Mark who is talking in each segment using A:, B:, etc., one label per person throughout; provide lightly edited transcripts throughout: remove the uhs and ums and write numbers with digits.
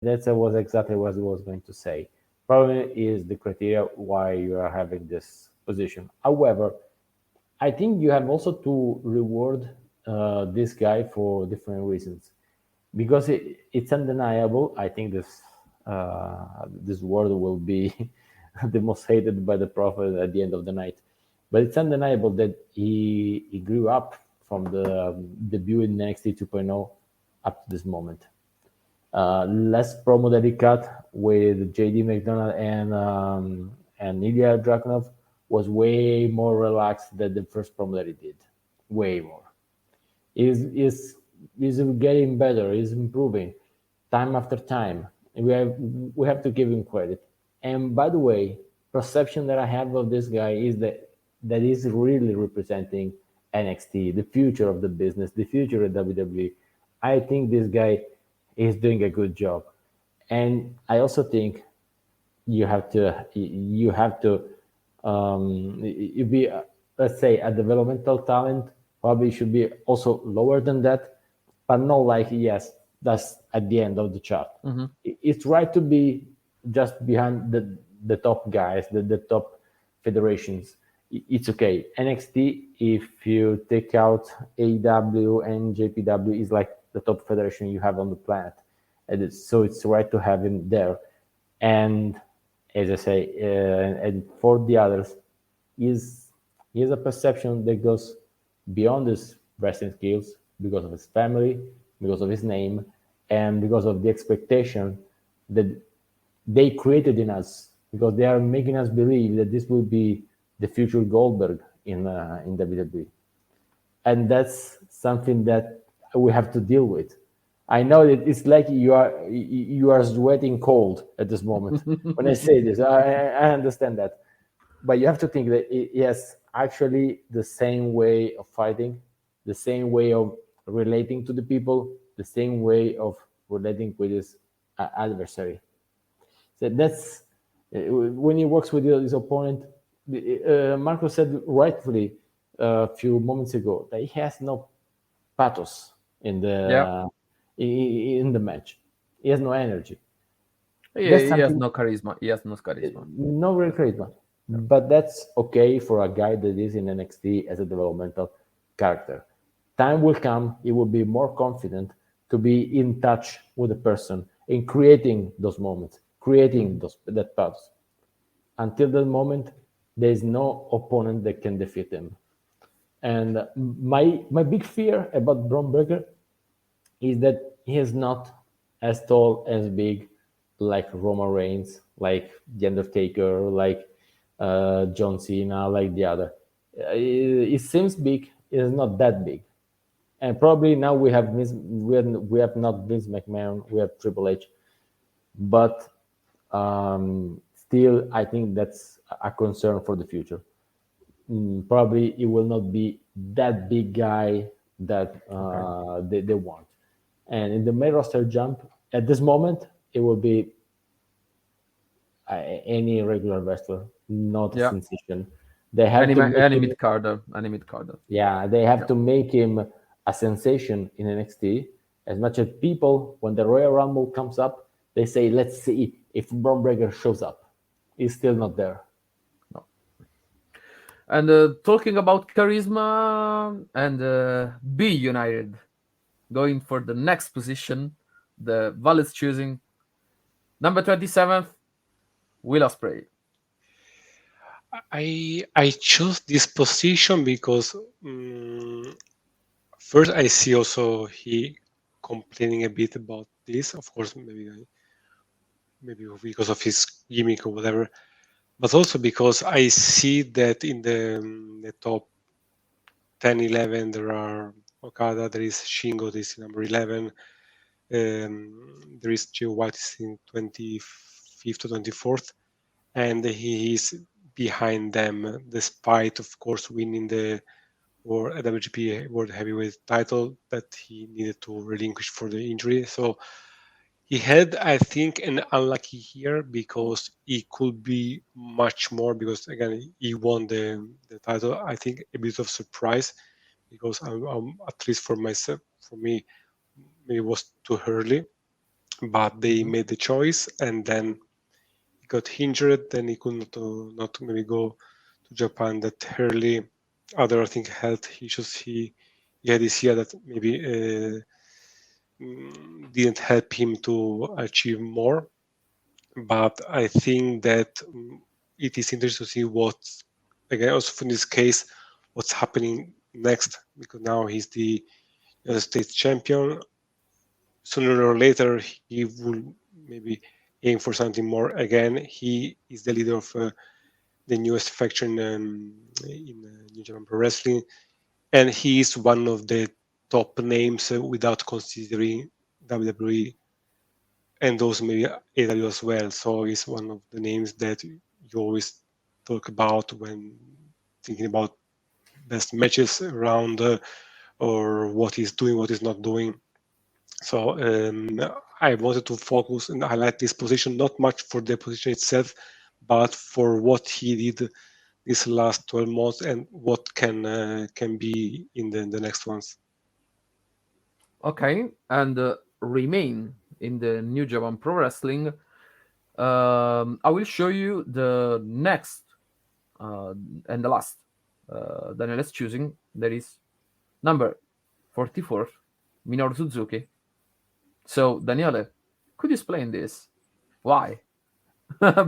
A: That was exactly what I was going to say. Problem is the criteria why you are having this position. However, I think you have also to reward this guy for different reasons, because it's undeniable. I think this word will be the most hated by the prophet at the end of the night, but it's undeniable that he grew up from the debut in NXT 2.0 up to this moment. Less promo that he cut with JD McDonald and Ilya Dragunov was way more relaxed than the first promo that he did. Way more. Is getting better. Is improving time after time. And we have to give him credit. And by the way, perception that I have of this guy is that he's really representing NXT, the future of the business, the future of WWE. I think this guy is doing a good job, and I also think you be let's say a developmental talent probably should be also lower than that, but not like yes that's at the end of the chart. It's right to be just behind the top guys, the top federations. It's okay. NXT, if you take out AEW and JPW, is like the top federation you have on the planet, so it's right to have him there. And as I say, and for the others, is a perception that goes beyond his wrestling skills because of his family, because of his name, and because of the expectation that they created in us, because they are making us believe that this will be the future Goldberg in WWE, and that's something that we have to deal with. I know that it's like you are sweating cold at this moment when I say this. I understand that, but you have to think that yes, actually, the same way of fighting, the same way of relating to the people, the same way of relating with his adversary. So that's when he works with his opponent. Marco said rightfully a few moments ago that he has no pathos in
B: Yeah.
A: the match. He has no energy. That's
B: He has
A: something,
B: no charisma. He has no charisma.
A: no real charisma.
B: No.
A: But that's okay for a guy that is in NXT as a developmental character. Time will come, he will be more confident to be in touch with the person in creating those moments, creating that pathos. Until that moment, there is no opponent that can defeat him. And my big fear about Braun Breaker is that he is not as tall, as big, like Roman Reigns, like The Undertaker, like John Cena, like the other. It seems big. It is not that big. And probably now we have not Vince McMahon, we have Triple H, but still, I think that's a concern for the future. Probably it will not be that big guy that
B: Okay.
A: they want. And in the main roster jump, at this moment, it will be any regular wrestler, not a
B: Yeah.
A: sensation. They have to make
B: Any
A: him,
B: mid carder. Any mid carder.
A: yeah, they have
B: Yeah.
A: to make him a sensation in NXT. As much as people, when the Royal Rumble comes up, they say, "Let's see if Braun Breaker shows up." He's still not there.
B: No. And talking about charisma and be united, going for the next position, the Valet's choosing number 27th, Will Ospreay.
C: I chose this position because first I see also he complaining a bit about this. Of course, maybe because of his gimmick or whatever, but also because I see that in the top 10, 11, there are Okada, there is Shingo, this is number 11, there is Jay White is in 25th or 24th, and he is behind them, despite, of course, winning the WGP World Heavyweight title that he needed to relinquish for the injury. So he had, I think, an unlucky year because he could be much more. Because again, he won the title. I think a bit of surprise because at least for myself, for me, maybe it was too early. but they made the choice, and then he got injured. Then he could not maybe go to Japan that early. Other, I think, health issues he had this year that maybe didn't help him to achieve more. But I think that it is interesting to see what, again, also in this case, what's happening next, because now he's the United States champion. Sooner or later, he will maybe aim for something more. Again, he is the leader of the newest faction in New Japan Pro Wrestling, and he is one of the top names without considering WWE and those maybe AW as well. So he's one of the names that you always talk about when thinking about best matches around or what he's doing, what he's not doing. So I wanted to focus and highlight this position, not much for the position itself, but for what he did this last 12 months and what can be in the next ones.
B: Okay, and remain in the New Japan Pro Wrestling. I will show you the next and the last Daniel is choosing. That is number 44, Minoru Suzuki. So, Daniele, could you explain this? Why?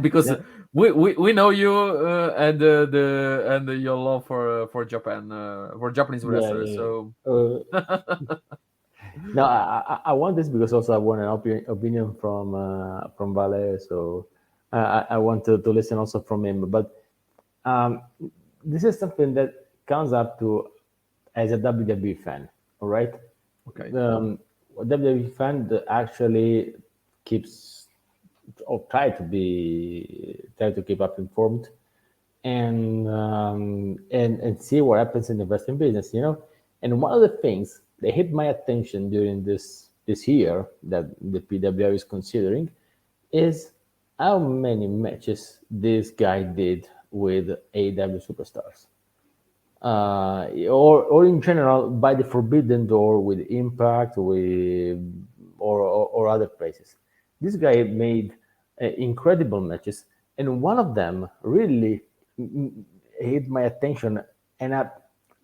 B: Because we know you and your love for Japan, for Japanese wrestlers.
A: Yeah.
B: So
A: no, I want this because also I want an opinion from Vale, so I want to listen also from him. But this is something that comes up to as a WWE fan, all right?
B: okay.
A: WWE fan that actually keeps or try to keep up informed and see what happens in the wrestling business, you know. And one of the things that hit my attention during this year that the PWI is considering is how many matches this guy did with AEW superstars. Or in general by the Forbidden Door with Impact, or other places. This guy made incredible matches, and one of them really hit my attention, and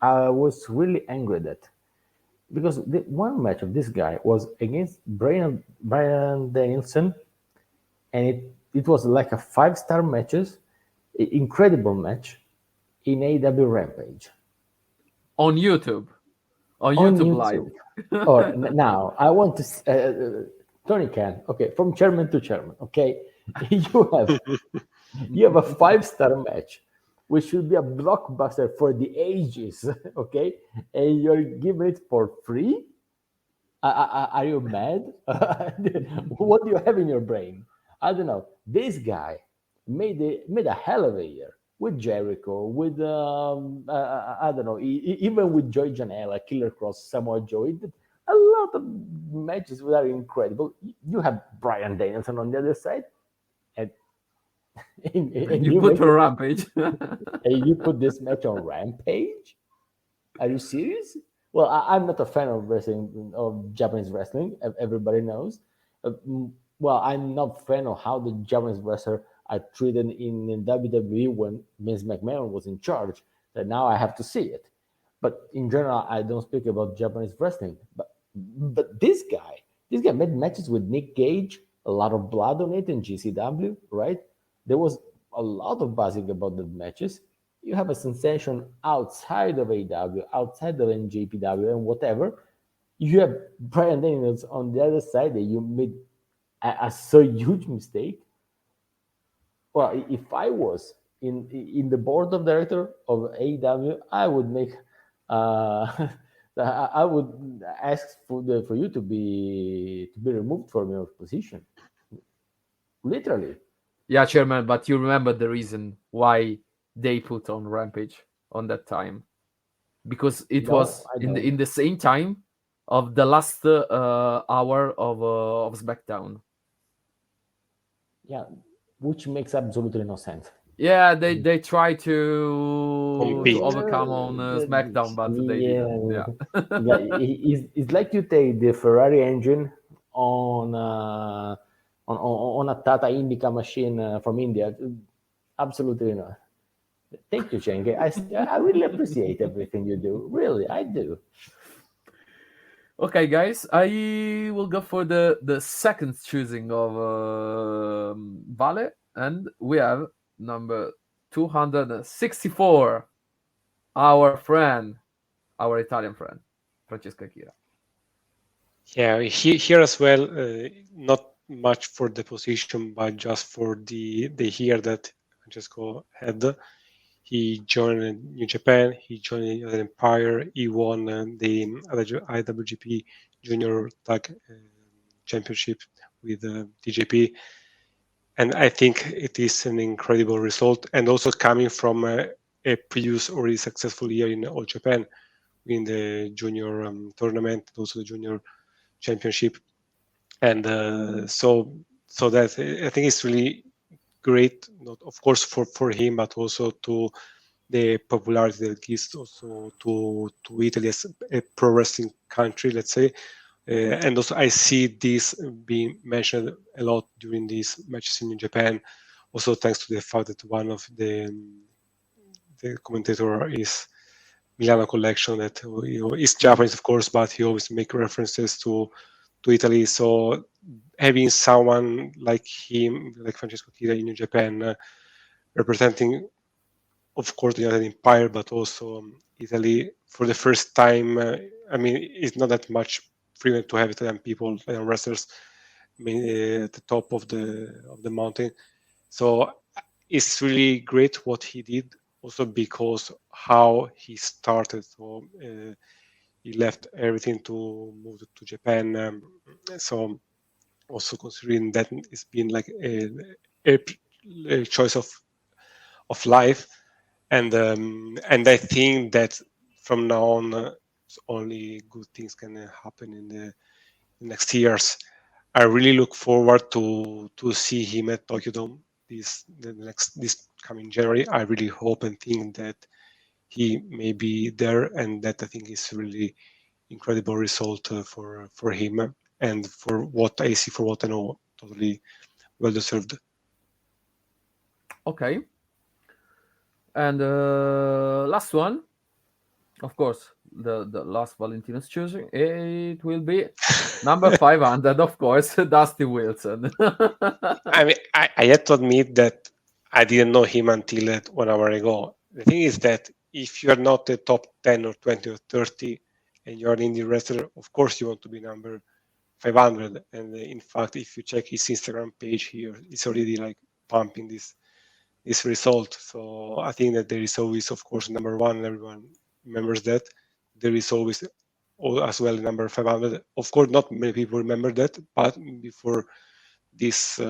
A: I was really angry at that, because the one match of this guy was against Brian Danielson, and it was like a 5-star matches, incredible match in AEW Rampage
B: on YouTube Live.
A: Or now I want to Tony Khan. Okay, from chairman to chairman. Okay, you have a 5-star match, which should be a blockbuster for the ages. Okay, and you're giving it for free. Are you mad? What do you have in your brain? I don't know. This guy made a hell of a year with Jericho, with I don't know, even with Joey Janela, Killer Cross, Samoa Joe. He did a lot of matches that are incredible. You have Brian Danielson on the other side, and
B: you put a Rampage,
A: and you put this match on Rampage. Are you serious? Well, I'm not a fan of wrestling, of Japanese wrestling. Everybody knows. Well, I'm not a fan of how the Japanese wrestler are treated in WWE when Vince McMahon was in charge. So now I have to see it. But in general, I don't speak about Japanese wrestling. But this guy made matches with Nick Gage, a lot of blood on it in GCW, right? There was a lot of buzzing about the matches. You have a sensation outside of AEW, outside of NJPW and whatever. You have Brian Daniels on the other side that you made a so huge mistake. Well, if I was in the board of director of AEW, I would make I would ask for you to be removed from your position. Literally.
B: Yeah, chairman. But you remember the reason why they put on Rampage on that time, because it was in the same time of the last hour of SmackDown.
A: Yeah, which makes absolutely no sense.
B: Yeah, they try to overcome on SmackDown, but they didn't. Yeah.
A: It's like you take the Ferrari engine on a Tata Indica machine from India. Absolutely not. Thank you, Cenk. I really appreciate everything you do. Really, I do.
B: Okay, guys, I will go for the second choosing of Vale, and we have number 264, our friend, our Italian friend, Francesco Akira.
C: Yeah, here as well, not much for the position, but just for the year that Francesco had. He joined New Japan, he joined the Empire, he won the IWGP Junior Tag Championship with TJP. And I think it is an incredible result. And also coming from a previous already successful year in All Japan, in the junior tournament, also the junior championship. And so that I think it's really great, not of course for him, but also to the popularity that gives also to Italy as a pro wrestling country, let's say. And also I see this being mentioned a lot during these matches in Japan, also thanks to the fact that one of the commentator is Milano Collection, that is Japanese, of course, but he always make references to Italy. So having someone like him, like Francesco Akira in New Japan, representing, of course, the United Empire, but also Italy for the first time. I mean, it's not that much frequent to have Italian people, wrestlers, at the top of the mountain. So it's really great what he did, also because how he started. So he left everything to move to Japan. So also considering that it's been like a choice of life, and I think that from now on, only good things can happen in the next years. I really look forward to see him at Tokyo Dome this coming January. I really hope and think that he may be there, and that I think is really incredible result for him, and for what I see, for what I know, totally well deserved.
B: Okay. And last one, of course, the last Valentino's choosing, it will be number 500, of course, Dusty Wilson.
C: I mean, I had to admit that I didn't know him until 1 hour ago. The thing is that if you're not a top 10 or 20 or 30 and you're an indie wrestler, of course you want to be number 500. And in fact, if you check his Instagram page here, it's already like pumping this result. So I think that there is always, of course, number one. Everyone remembers that. There is always as well number 500. Of course, not many people remember that, but before this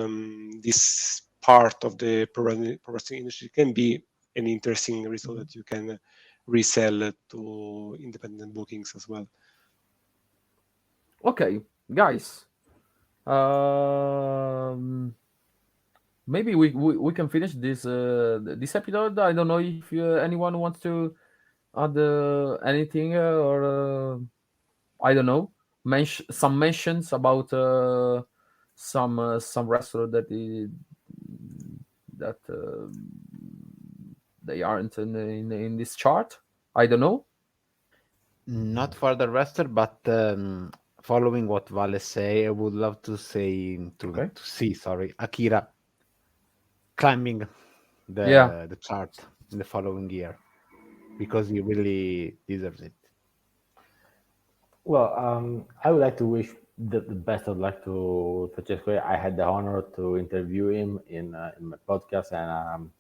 C: part of the pro wrestling industry can be an interesting result that you can resell to independent bookings as well.
B: Okay, guys. Maybe we can finish this this episode. I don't know if anyone wants to add anything or I don't know, some mentions about some wrestler that they aren't in this chart. I don't know.
D: Not for the wrestler, but following what Vale say, I would love to say to see Akira climbing the chart in the following year, because he really deserves it.
A: Well, I would like to wish the best of luck to Francesco. I had the honor to interview him in my podcast, and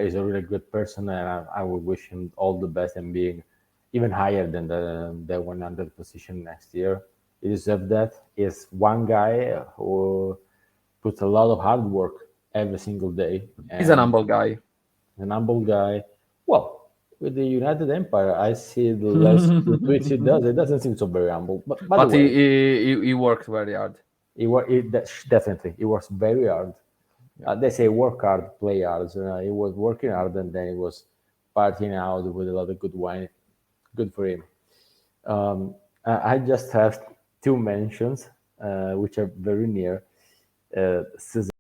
A: he's a really good person, and I would wish him all the best and being even higher than the 100 position next year. He deserves that. He's one guy who puts a lot of hard work every single day.
B: He's an humble guy.
A: An humble guy. Well, with the United Empire, I see the less the tweets he does. It doesn't seem so very humble. But by the way,
B: he works very hard.
A: Definitely, he works very hard. They say work hard, play hard. So, he was working hard, and then he was partying out with a lot of good wine. Good for him. I just have two mentions. which are very near. Scissor